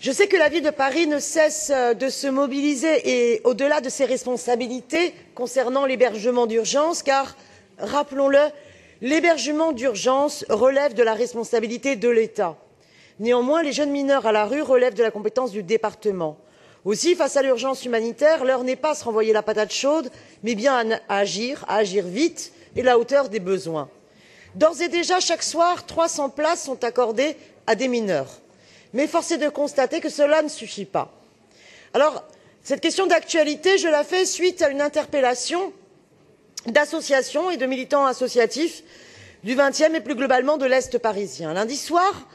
Je sais que la ville de Paris ne cesse de se mobiliser et au-delà de ses responsabilités concernant l'hébergement d'urgence, car, rappelons-le, l'hébergement d'urgence relève de la responsabilité de l'État. Néanmoins, les jeunes mineurs à la rue relèvent de la compétence du département. Aussi, face à l'urgence humanitaire, l'heure n'est pas à se renvoyer la patate chaude, mais bien à agir vite et à la hauteur des besoins. D'ores et déjà, chaque soir, 300 places sont accordées à des mineurs. Mais force est de constater que cela ne suffit pas. Alors, cette question d'actualité, je la fais suite à une interpellation d'associations et de militants associatifs du 20e et plus globalement de l'Est parisien. Lundi soir,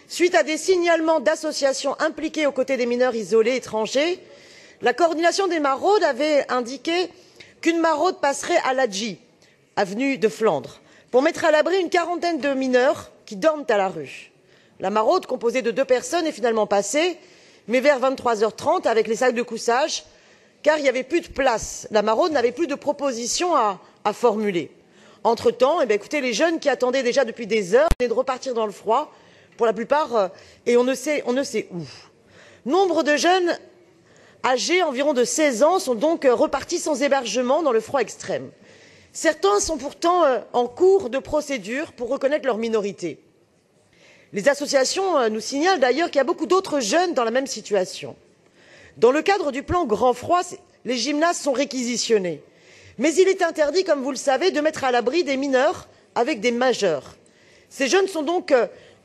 suite à des signalements d'associations impliquées aux côtés des mineurs isolés étrangers, la coordination des maraudes avait indiqué qu'une maraude passerait à l'Adji, avenue de Flandre, pour mettre à l'abri une quarantaine de mineurs qui dorment à la rue. La maraude, composée de 2 personnes, est finalement passée, mais vers 23h30 avec les sacs de couchage, car il n'y avait plus de place. La maraude n'avait plus de propositions à formuler. Entre-temps, écoutez, les jeunes qui attendaient déjà depuis des heures venaient de repartir dans le froid, pour la plupart, et on ne sait où. Nombre de jeunes âgés environ de 16 ans sont donc repartis sans hébergement dans le froid extrême. Certains sont pourtant en cours de procédure pour reconnaître leur minorité. Les associations nous signalent d'ailleurs qu'il y a beaucoup d'autres jeunes dans la même situation. Dans le cadre du plan Grand Froid, les gymnases sont réquisitionnés. Mais il est interdit, comme vous le savez, de mettre à l'abri des mineurs avec des majeurs. Ces jeunes sont donc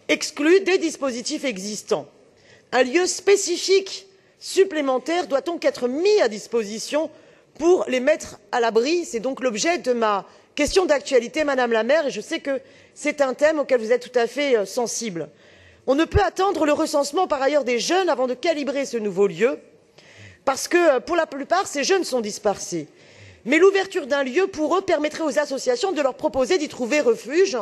exclus des dispositifs existants. Un lieu spécifique supplémentaire doit donc être mis à disposition pour les mettre à l'abri. C'est donc l'objet de ma question d'actualité, Madame la maire, et je sais que c'est un thème auquel vous êtes tout à fait sensible. On ne peut attendre le recensement par ailleurs des jeunes avant de calibrer ce nouveau lieu, parce que pour la plupart, ces jeunes sont dispersés. Mais l'ouverture d'un lieu pour eux permettrait aux associations de leur proposer d'y trouver refuge.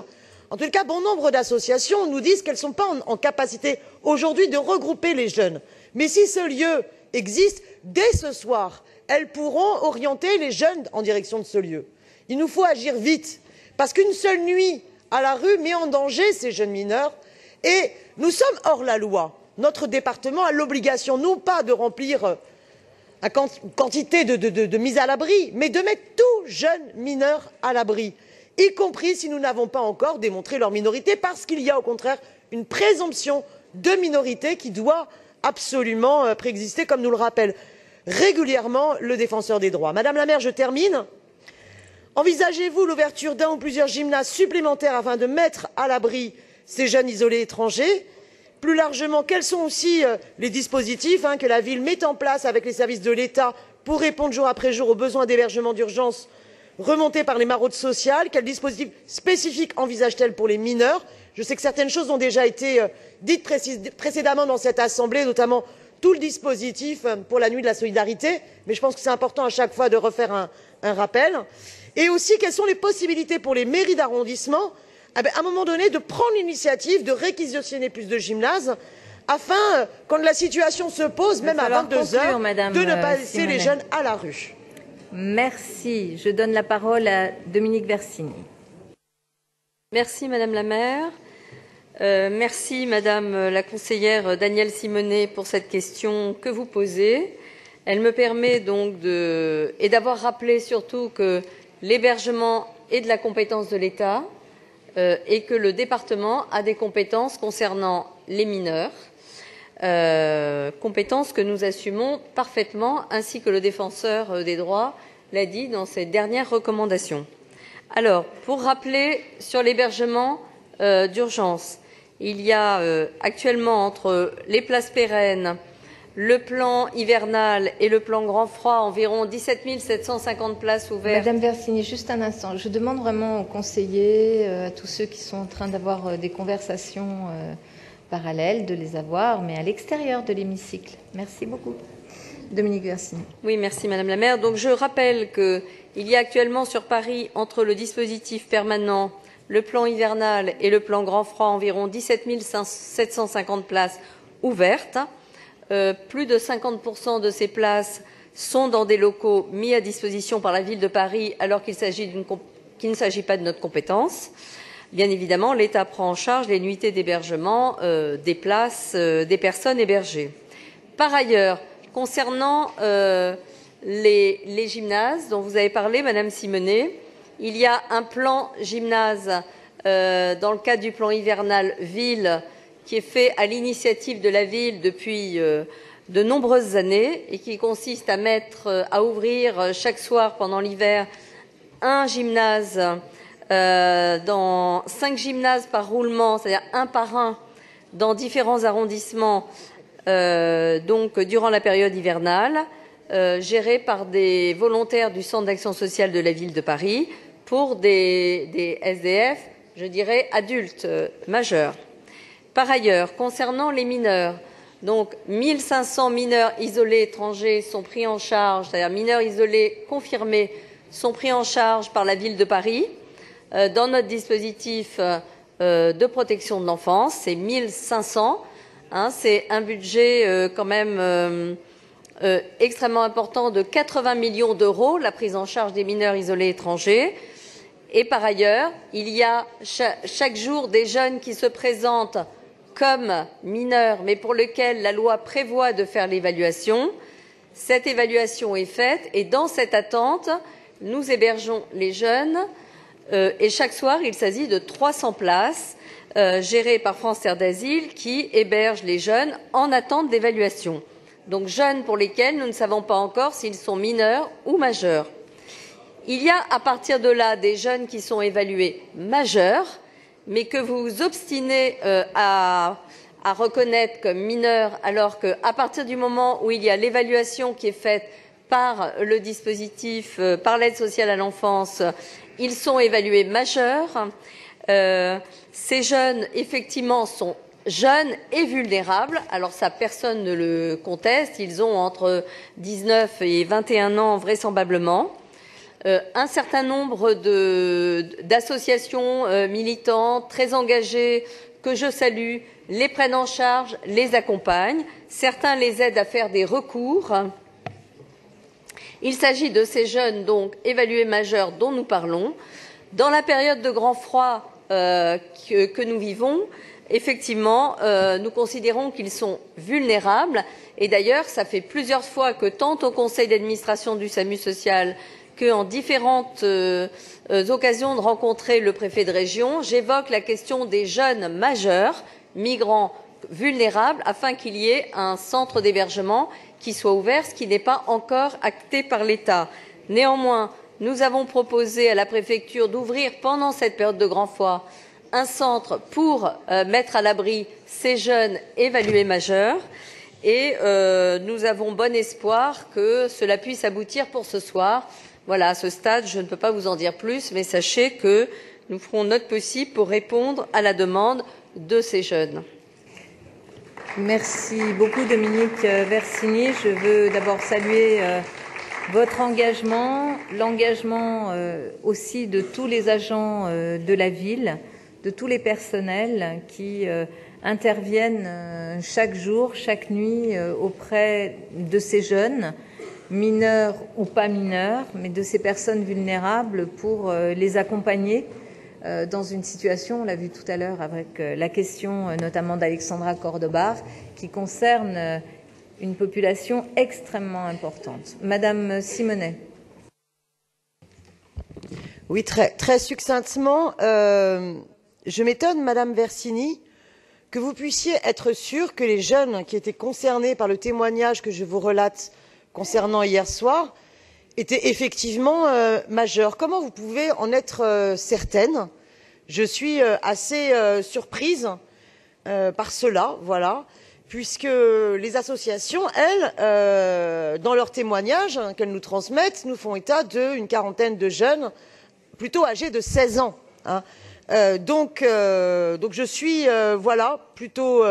En tout cas, bon nombre d'associations nous disent qu'elles ne sont pas en capacité aujourd'hui de regrouper les jeunes. Mais si ce lieu existe, dès ce soir, elles pourront orienter les jeunes en direction de ce lieu. Il nous faut agir vite, parce qu'une seule nuit à la rue met en danger ces jeunes mineurs, et nous sommes hors la loi. Notre département a l'obligation, non pas de remplir une quantité de mise à l'abri, mais de mettre tout jeune mineur à l'abri, y compris si nous n'avons pas encore démontré leur minorité, parce qu'il y a au contraire une présomption de minorité qui doit absolument préexister, comme nous le rappelle régulièrement le défenseur des droits. Madame la maire, je termine. Envisagez-vous l'ouverture d'un ou plusieurs gymnases supplémentaires afin de mettre à l'abri ces jeunes isolés étrangers? Plus largement, quels sont aussi les dispositifs que la ville met en place avec les services de l'État pour répondre jour après jour aux besoins d'hébergement d'urgence remontés par les maraudes sociales? Quels dispositifs spécifiques envisage-t-elle pour les mineurs? Je sais que certaines choses ont déjà été dites précédemment dans cette assemblée, notamment tout le dispositif pour la nuit de la solidarité, mais je pense que c'est important à chaque fois de refaire un rappel. Et aussi, quelles sont les possibilités pour les mairies d'arrondissement, à un moment donné, de prendre l'initiative de réquisitionner plus de gymnases, afin, quand la situation se pose, même à 22 heures, de ne pas laisser les jeunes à la rue. Merci. Je donne la parole à Dominique Versini. Merci Madame la maire. Merci Madame la conseillère Danielle Simonet pour cette question que vous posez. Elle me permet donc d'avoir rappelé surtout que l'hébergement est de la compétence de l'État et que le département a des compétences concernant les mineurs, compétences que nous assumons parfaitement, ainsi que le défenseur des droits l'a dit dans ses dernières recommandations. Alors, pour rappeler sur l'hébergement d'urgence, il y a actuellement entre les places pérennes, le plan hivernal et le plan grand froid environ 17 750 places ouvertes. Madame Versini, juste un instant. Je demande vraiment aux conseillers, à tous ceux qui sont en train d'avoir des conversations parallèles, de les avoir, mais à l'extérieur de l'hémicycle. Merci beaucoup. Dominique Versini. Oui, merci Madame la maire. Donc je rappelle qu'il y a actuellement sur Paris, entre le dispositif permanent, le plan hivernal et le plan grand froid, environ 17 750 places ouvertes. Plus de 50% de ces places sont dans des locaux mis à disposition par la ville de Paris, alors qu'il ne s'agit pas de notre compétence. Bien évidemment, l'État prend en charge les nuitées d'hébergement des places des personnes hébergées. Par ailleurs, concernant les gymnases dont vous avez parlé, Madame Simonet, il y a un plan gymnase dans le cadre du plan hivernal ville qui est fait à l'initiative de la ville depuis de nombreuses années et qui consiste à ouvrir chaque soir pendant l'hiver un gymnase dans 5 gymnases par roulement, c'est-à-dire un par un dans différents arrondissements donc durant la période hivernale, gérés par des volontaires du Centre d'action sociale de la ville de Paris pour des SDF, je dirais adultes majeurs. Par ailleurs, concernant les mineurs, donc 1500 mineurs isolés étrangers sont pris en charge, c'est-à-dire mineurs isolés confirmés sont pris en charge par la ville de Paris dans notre dispositif de protection de l'enfance. C'est 1500, c'est un budget quand même extrêmement important de 80 millions d'euros, la prise en charge des mineurs isolés étrangers. Et par ailleurs, il y a chaque jour des jeunes qui se présentent comme mineurs, mais pour lesquels la loi prévoit de faire l'évaluation. Cette évaluation est faite et dans cette attente, nous hébergeons les jeunes et chaque soir, il s'agit de 300 places gérées par France Terre d'Asile qui hébergent les jeunes en attente d'évaluation. Donc jeunes pour lesquels nous ne savons pas encore s'ils sont mineurs ou majeurs. Il y a à partir de là des jeunes qui sont évalués majeurs, mais que vous vous obstinez à reconnaître comme mineurs, alors qu'à partir du moment où il y a l'évaluation qui est faite par le dispositif, par l'aide sociale à l'enfance, ils sont évalués majeurs. Ces jeunes, effectivement, sont jeunes et vulnérables. Alors ça, personne ne le conteste. Ils ont entre 19 et 21 ans vraisemblablement. Un certain nombre d'associations militantes très engagées que je salue les prennent en charge, les accompagnent. Certains les aident à faire des recours. Il s'agit de ces jeunes donc évalués majeurs dont nous parlons. Dans la période de grand froid que nous vivons, effectivement, nous considérons qu'ils sont vulnérables. Et d'ailleurs, ça fait plusieurs fois que tant au conseil d'administration du SAMU social qu'en différentes occasions de rencontrer le préfet de région, j'évoque la question des jeunes majeurs, migrants vulnérables, afin qu'il y ait un centre d'hébergement qui soit ouvert, ce qui n'est pas encore acté par l'État. Néanmoins, nous avons proposé à la préfecture d'ouvrir pendant cette période de grand froid un centre pour mettre à l'abri ces jeunes évalués majeurs et nous avons bon espoir que cela puisse aboutir pour ce soir. Voilà, à ce stade, je ne peux pas vous en dire plus, mais sachez que nous ferons notre possible pour répondre à la demande de ces jeunes. Merci beaucoup, Dominique Versini. Je veux d'abord saluer votre engagement, l'engagement aussi de tous les agents de la ville, de tous les personnels qui interviennent chaque jour, chaque nuit auprès de ces jeunes, mineurs ou pas mineurs, mais de ces personnes vulnérables pour les accompagner dans une situation, on l'a vu tout à l'heure avec la question notamment d'Alexandra Cordobar, qui concerne une population extrêmement importante. Madame Simonet. Oui, très succinctement, je m'étonne, Madame Versini, que vous puissiez être sûre que les jeunes qui étaient concernés par le témoignage que je vous relate concernant hier soir étaient effectivement majeurs. Comment vous pouvez en être certaine? Je suis assez surprise par cela, voilà, puisque les associations, elles, dans leurs témoignages qu'elles nous transmettent, nous font état d'une quarantaine de jeunes plutôt âgés de 16 ans. Donc je suis voilà, plutôt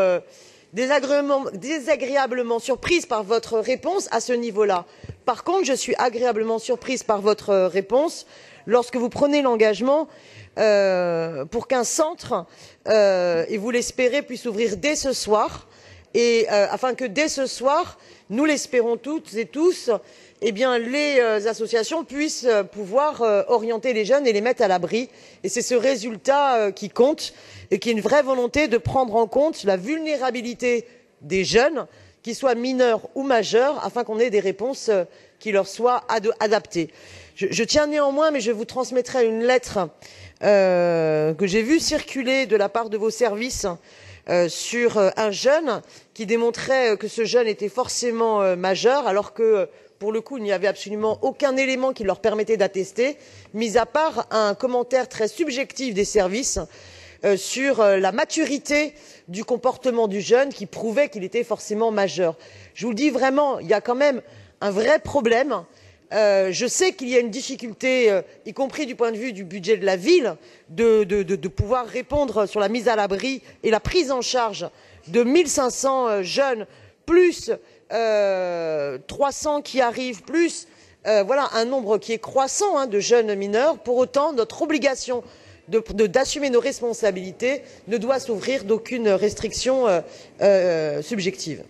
désagréablement surprise par votre réponse à ce niveau-là. Par contre, je suis agréablement surprise par votre réponse lorsque vous prenez l'engagement pour qu'un centre, et vous l'espérez, puisse ouvrir dès ce soir, et afin que dès ce soir, nous l'espérons toutes et tous, eh bien, les associations puissent pouvoir orienter les jeunes et les mettre à l'abri. Et c'est ce résultat qui compte et qui est une vraie volonté de prendre en compte la vulnérabilité des jeunes qu'ils soient mineurs ou majeurs, afin qu'on ait des réponses qui leur soient adaptées. Je tiens néanmoins, mais je vous transmettrai une lettre que j'ai vue circuler de la part de vos services sur un jeune qui démontrait que ce jeune était forcément majeur, alors que, pour le coup, il n'y avait absolument aucun élément qui leur permettait d'attester, mis à part un commentaire très subjectif des services sur la maturité du comportement du jeune qui prouvait qu'il était forcément majeur. Je vous le dis vraiment, il y a quand même un vrai problème. Je sais qu'il y a une difficulté, y compris du point de vue du budget de la ville, de pouvoir répondre sur la mise à l'abri et la prise en charge de 1500 jeunes, plus 300 qui arrivent, plus voilà un nombre qui est croissant de jeunes mineurs. Pour autant, notre obligation d'assumer nos responsabilités ne doit s'ouvrir d'aucune restriction subjective.